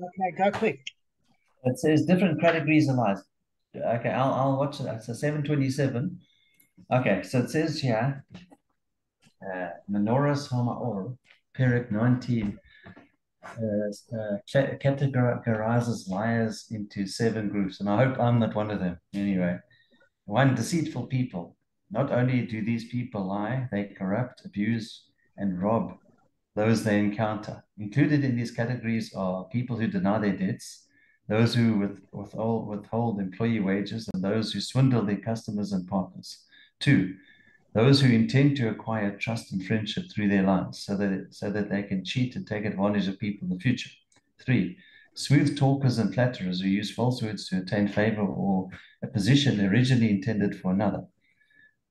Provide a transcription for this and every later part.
Okay, go quick. It says different categories of lies. Okay, I'll watch it. So 727. Okay, so it says here, Menoras Hamaor, Perek 19, categorizes liars into seven groups, and I hope I'm not one of them. Anyway, one, deceitful people. Not only do these people lie, they corrupt, abuse, and rob those they encounter. Included in these categories are people who deny their debts, those who withhold employee wages, and those who swindle their customers and partners. Two, those who intend to acquire trust and friendship through their lives so that they can cheat and take advantage of people in the future. Three, smooth talkers and flatterers who use falsehoods to attain favor or a position originally intended for another.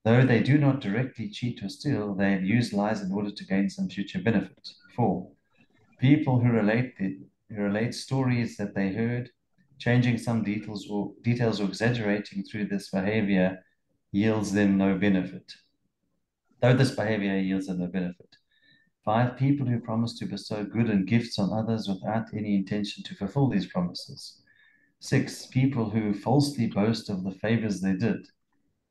Though they do not directly cheat or steal, they use lies in order to gain some future benefit. Four, people who relate stories that they heard, changing some details or exaggerating through this behavior yields them no benefit. Though this behavior yields them no benefit. Five, people who promise to bestow good and gifts on others without any intention to fulfill these promises. Six, people who falsely boast of the favors they did.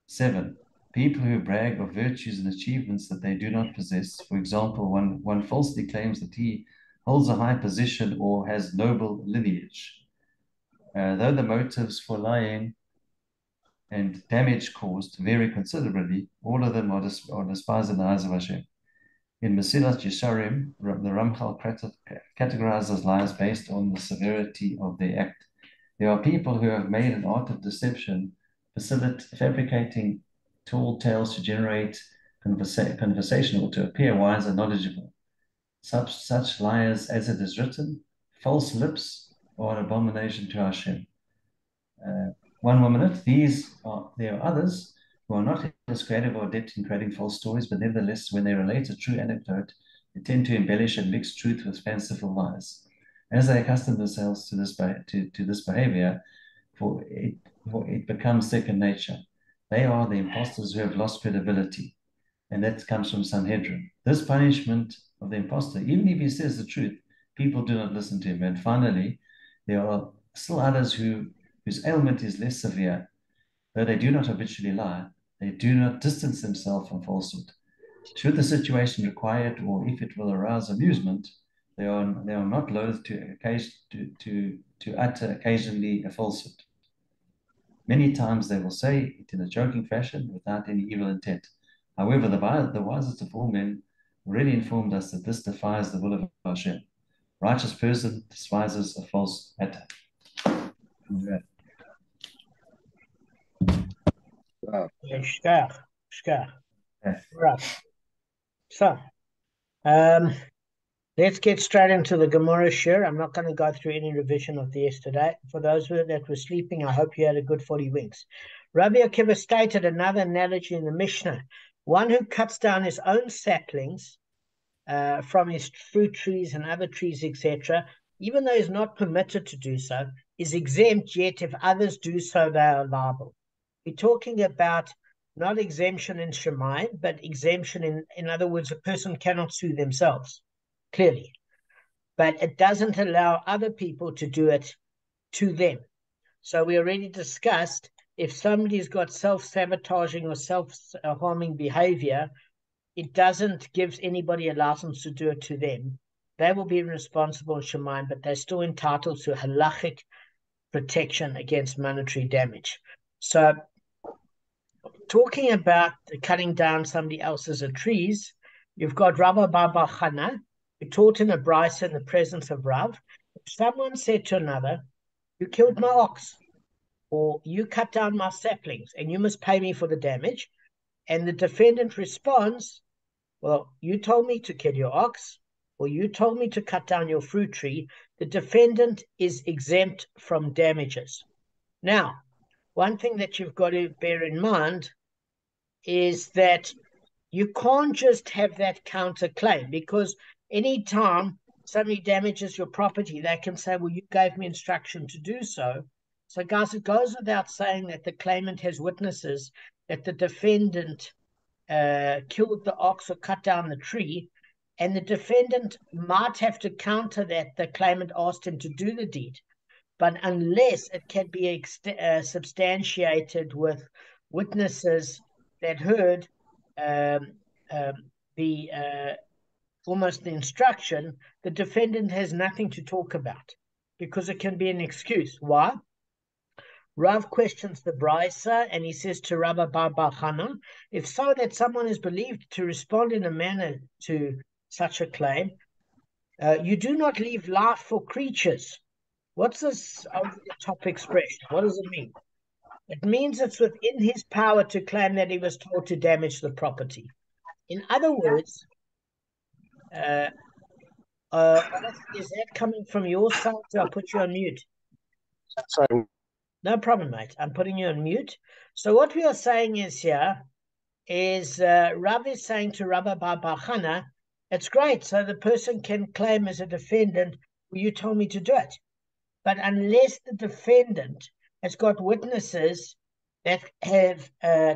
Seven, people who brag of virtues and achievements that they do not possess. For example, one falsely claims that he holds a high position or has noble lineage. Though the motives for lying and damage caused vary considerably, all of them are despised in the eyes of Hashem. In Mesilat Yesharim, the Ramchal categorizes lies based on the severity of their act. There are people who have made an art of deception, fabricating tall tales to generate conversation or to appear wise and knowledgeable. Such liars, as it is written, false lips are an abomination to Hashem. Uh, One more minute. There are others who are not as creative or adept in creating false stories, but nevertheless, when they relate a true anecdote, they tend to embellish and mix truth with fanciful lies. As they accustom themselves to this behavior, for it, for it becomes second nature. They are the impostors who have lost credibility, and that comes from Sanhedrin. This punishment of the impostor, even if he says the truth, people do not listen to him. And finally, there are still others whose ailment is less severe, though they do not habitually lie. They do not distance themselves from falsehood. Should the situation require it, or if it will arouse amusement, they are not loath to utter occasionally a falsehood. Many times they will say it in a joking fashion without any evil intent. However, the wisest of all men already informed us that this defies the will of Hashem. Righteous person despises a false matter. Yeah. Wow. Shkach, shkach. Yeah. Right. So, um, let's get straight into the Gemara share. I'm not going to go through any revision of the yesterday. For those that were sleeping, I hope you had a good 40 winks. Rabbi Akiva stated another analogy in the Mishnah. One who cuts down his own saplings from his fruit trees and other trees, etc., even though he's not permitted to do so, is exempt, yet if others do so, they are liable. We're talking about not exemption in Shemayim, but exemption in other words, a person cannot sue themselves, clearly. But it doesn't allow other people to do it to them. So we already discussed if somebody's got self-sabotaging or self-harming behavior, it doesn't give anybody a license to do it to them. They will be responsible in Shemayim, but they're still entitled to halachic protection against monetary damage. So talking about cutting down somebody else's trees, you've got Rabbi Bava Kamma, who taught in a brisa in the presence of Rav. If someone said to another, "You killed my ox," or "You cut down my saplings, and you must pay me for the damage," and the defendant responds, "Well, you told me to kill your ox, or you told me to cut down your fruit tree," the defendant is exempt from damages. Now, one thing that you've got to bear in mind is that you can't just have that counterclaim, because anytime somebody damages your property, they can say, "Well, you gave me instruction to do so." So, guys, it goes without saying that the claimant has witnesses that the defendant killed the ox or cut down the tree. and the defendant might have to counter that the claimant asked him to do the deed. But unless it can be substantiated with witnesses that heard the almost the instruction, the defendant has nothing to talk about because it can be an excuse. Why? Rav questions the brisa and he says to Rabbi Bava Kamma, if so that someone is believed to respond in a manner to such a claim, you do not leave life for creatures. What's this over-the-top expression? What does it mean? It means it's within his power to claim that he was told to damage the property. In other words, is that coming from your side? So I'll put you on mute. Sorry. No problem, mate. I'm putting you on mute. So what we are saying is here is Rav is saying to Rabbi Bava Kamma, it's great. So the person can claim as a defendant, well, you told me to do it. But unless the defendant has got witnesses that have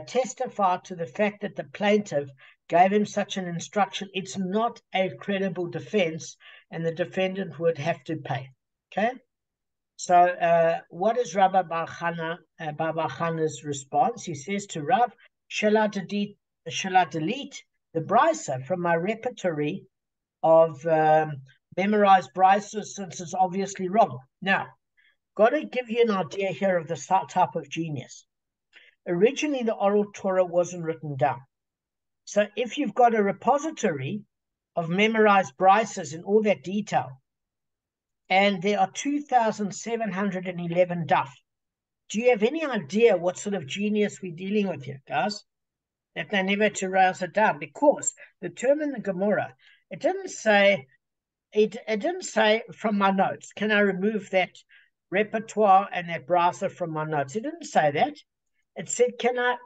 testified to the fact that the plaintiff gave him such an instruction, it's not a credible defense, and the defendant would have to pay. Okay? So what is Rabbi Bava Kamma's response? He says to Rav, shall I delete the brisa from my repertory of memorized brises since it's obviously wrong? Now, got to give you an idea here of the type of genius. Originally, the oral Torah wasn't written down. So if you've got a repository of memorized brises in all that detail, and there are 2,711 daf, do you have any idea what sort of genius we're dealing with here, guys? That they never had to rouse it down, because the term in the Gemara, it didn't say from my notes, can I remove that repertoire and that brasa from my notes? It didn't say that. It said, can I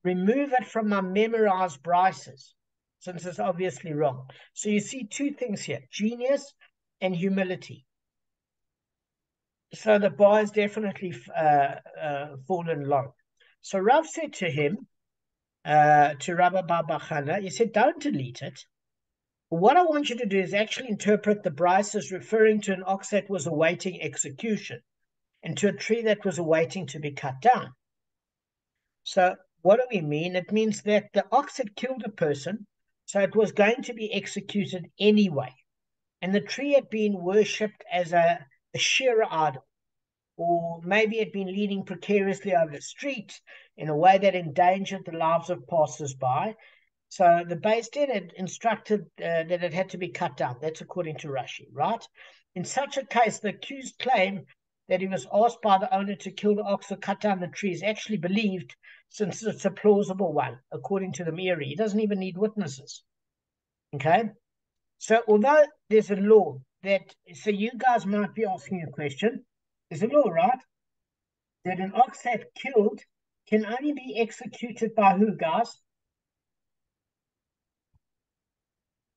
remove it from my memorized brises, since it's obviously wrong? So you see two things here, genius and humility. So the bar is definitely fallen low. So Rav said to him, to Rabbi Bava Kamma, he said, don't delete it. What I want you to do is actually interpret the brisa as referring to an ox that was awaiting execution and to a tree that was awaiting to be cut down. So what do we mean? It means that the ox had killed a person, so it was going to be executed anyway. And the tree had been worshipped as a shearer idol, or maybe it had been leaning precariously over the street in a way that endangered the lives of passers-by. So the Beis Din had instructed that it had to be cut down. That's according to Rashi, right? In such a case, the accused claim that he was asked by the owner to kill the ox or cut down the tree is actually believed, since it's a plausible one, according to the Miri. He doesn't even need witnesses. Okay? So although there's a law that, so you guys might be asking a question, there's a law, right? That an ox that killed can only be executed by who, guys?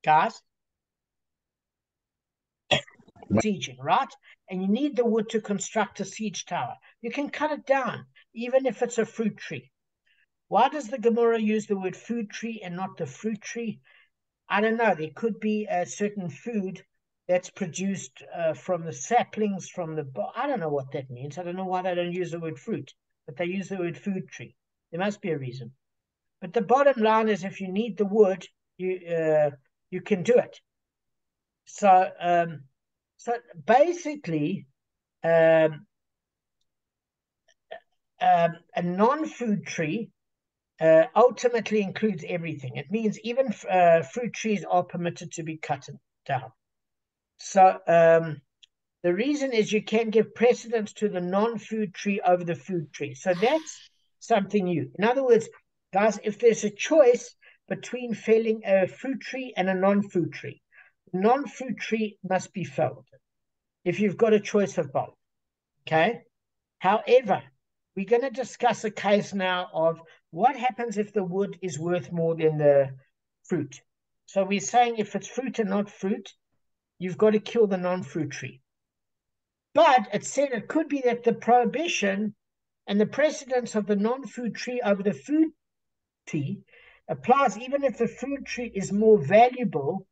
Guys? Sieging, right? And you need the wood to construct a siege tower. You can cut it down, even if it's a fruit tree. Why does the Gemara use the word food tree and not the fruit tree? I don't know. There could be a certain food that's produced from the saplings, from the... I don't know what that means. I don't know why they don't use the word fruit, but they use the word food tree. There must be a reason. But the bottom line is, if you need the wood, you can do it. So basically, a non-food tree ultimately includes everything. It means even fruit trees are permitted to be cut down. So the reason is you can give precedence to the non-food tree over the food tree. So that's something new. In other words, guys, if there's a choice between felling a fruit tree and a non-food tree, the non-food tree must be felled if you've got a choice of both. Okay? However, we're going to discuss a case now of what happens if the wood is worth more than the fruit. So we're saying if it's fruit and not fruit, you've got to kill the non-fruit tree. But it said it could be that the prohibition and the precedence of the non-food tree over the food tree applies even if the fruit tree is more valuable,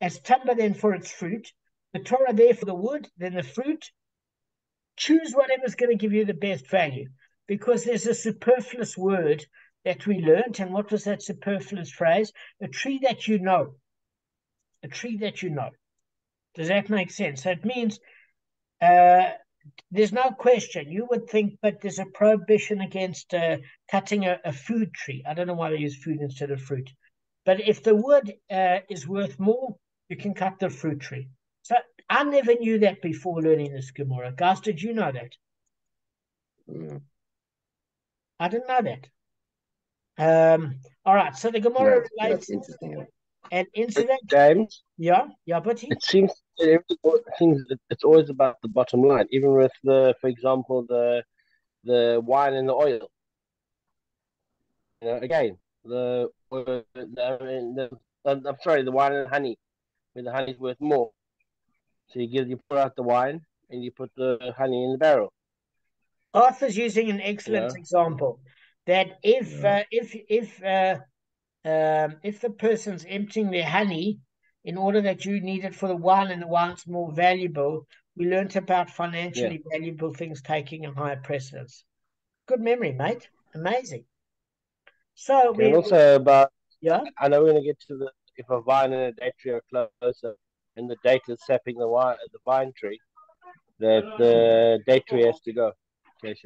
as timber then for its fruit, the Torah there for the wood, then the fruit. Choose whatever's going to give you the best value, because there's a superfluous word that we learned. And what was that superfluous phrase? A tree that you know. A tree that you know. Does that make sense? So it means there's no question. You would think, but there's a prohibition against cutting a food tree. I don't know why they use food instead of fruit. But if the wood is worth more, you can cut the fruit tree. So I never knew that before learning this Gemara. Guys, did you know that? I didn't know that. All right, so the Gemara relates That's interesting. an incident. James, Yeah, but it seems it's always about the bottom line, even with for example, the wine and the oil. Again, I'm sorry, the wine and honey, where the honey's worth more. So you pour out the wine and you put the honey in the barrel. Arthur's using an excellent example that if the person's emptying their honey in order that you need it for the wine and the wine's more valuable, we learnt about financially valuable things taking a higher precedence. Good memory, mate. Amazing. So and also about I know we're going to get to if a vine and a date tree are closer and the date is sapping the vine tree, that the date tree has to go.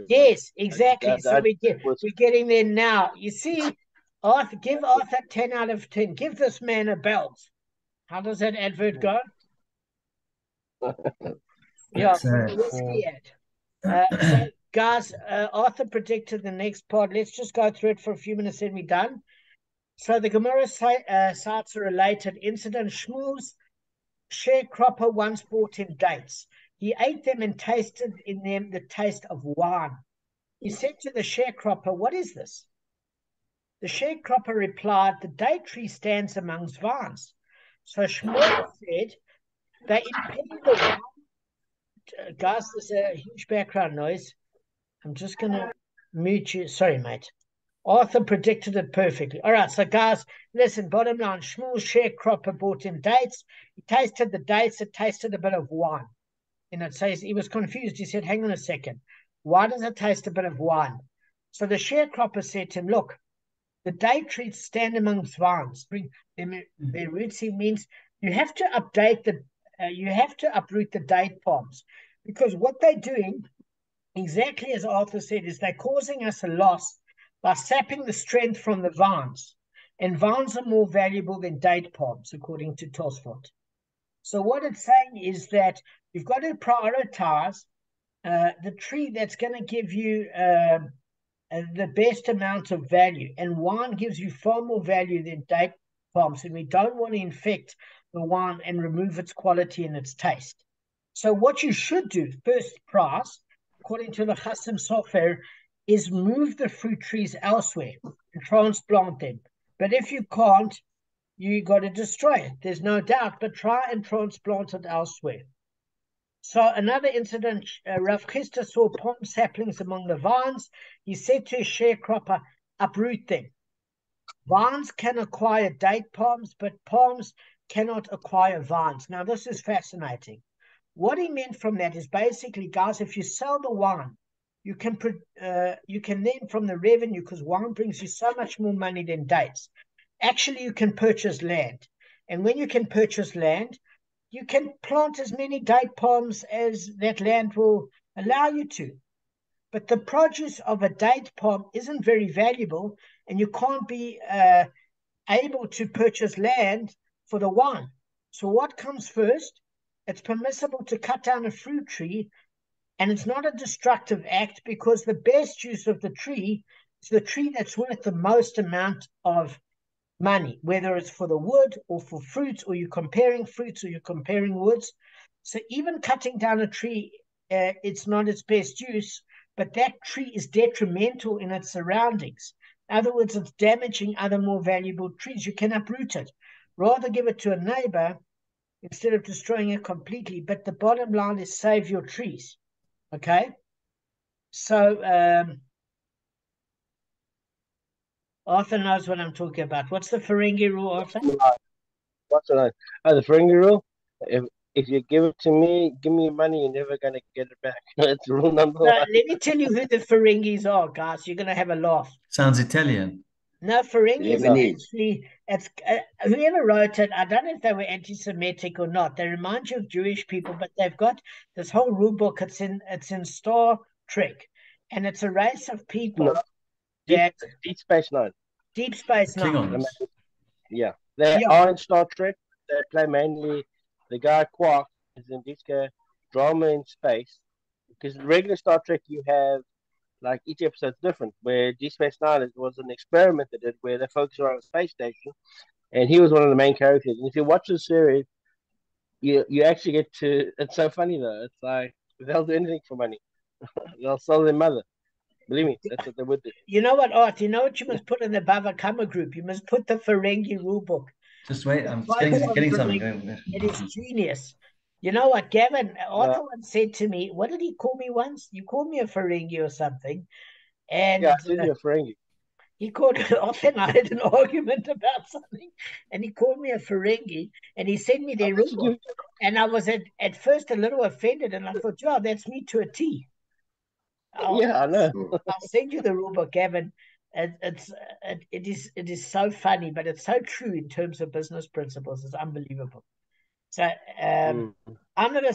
Yes, exactly. So we're getting there now. You see, Arthur, give Arthur 10 out of 10. Give this man a belt. How does that advert go? Whiskey ad. So, guys, Arthur predicted the next part. Let's just go through it for a few minutes, then we're done. So the Gemara cites a related incident. Shmuel's sharecropper once brought him dates. He ate them and tasted in them the taste of wine. He said to the sharecropper, "What is this?" The sharecropper replied, "The date tree stands amongst vines." So Shmuel said, "They impede the wine." Guys, there's a huge background noise. I'm just going to mute you. Sorry, mate. Arthur predicted it perfectly. All right, so guys, listen, bottom line, Shmuel's sharecropper bought him dates. He tasted the dates. It tasted a bit of wine. And it says he was confused. He said, "Hang on a second. Why does it taste a bit of wine?" So the sharecropper said to him, "Look, the date trees stand amongst vines. Their roots means you have to you have to uproot the date palms, because what they're doing, exactly as Arthur said, is they're causing us a loss by sapping the strength from the vines. And vines are more valuable than date palms, according to Tosfot. So what it's saying is that you've got to prioritize the tree that's going to give you the best amount of value. And wine gives you far more value than date palms. And we don't want to infect the wine and remove its quality and its taste. So what you should do, first price, according to the Chasam Sofer, is move the fruit trees elsewhere and transplant them. But if you can't, you got to destroy it. There's no doubt, but try and transplant it elsewhere. So another incident, Rav Chisda saw palm saplings among the vines. He said to his sharecropper, "Uproot them." Vines can acquire date palms, but palms cannot acquire vines. Now, this is fascinating. What he meant from that is basically, guys, if you sell the wine, you can then, from the revenue, because wine brings you so much more money than dates, actually you can purchase land. And when you can purchase land, you can plant as many date palms as that land will allow you to. But the produce of a date palm isn't very valuable, and you can't be able to purchase land for the wine. So what comes first? It's permissible to cut down a fruit tree, and it's not a destructive act, because the best use of the tree is the tree that's worth the most amount of money, whether it's for the wood or for fruits, or you're comparing fruits or you're comparing woods. So even cutting down a tree, it's not its best use, but that tree is detrimental in its surroundings. In other words, it's damaging other more valuable trees. You can uproot it. Rather give it to a neighbor instead of destroying it completely. But the bottom line is save your trees. Okay? So Arthur knows what I'm talking about. What's the Ferengi rule, Arthur? What's the the Ferengi rule? If you give it to me, give me money, you're never gonna get it back. That's rule number No, one. let me tell you who the Ferengis are, guys. You're going to have a laugh. Sounds Italian. No, Ferengis are Lebanese. actually, it's whoever wrote it, I don't know if they were anti-Semitic or not. They remind you of Jewish people, but they've got this whole rule book. It's in Star Trek, and it's a race of people No, Deep, that Deep Space Nine. Deep Space Nine. Klingons. Yeah, they Yeah. are in Star Trek. They play mainly the guy Quark is in this drama in space. Because regular Star Trek, you have like each episode's different. Where Deep Space Nine was an experiment they did where they focused on a space station, and he was one of the main characters. And if you watch the series, you actually get to. It's so funny though. It's like they'll do anything for money. They'll sell their mother. Believe me, that's what they would do. You know what, Art? You know what you must put in the Bava Kamma group? You must put the Ferengi rule book. Just wait, I'm Focus on getting something. Ferengi. It is genius. You know what, Gavin? Arthur once said to me, what did he call me once? You called me a Ferengi or something. And Yeah, I said you're a Ferengi. he called off, and I had an argument about something, and he called me a Ferengi, and he sent me their rule book. And I was at first a little offended, and I thought, yeah, that's me to a T. Yeah, I know. I'll send you the rule book, Gavin. It is so funny, but it's so true in terms of business principles. It's unbelievable. So I'm going to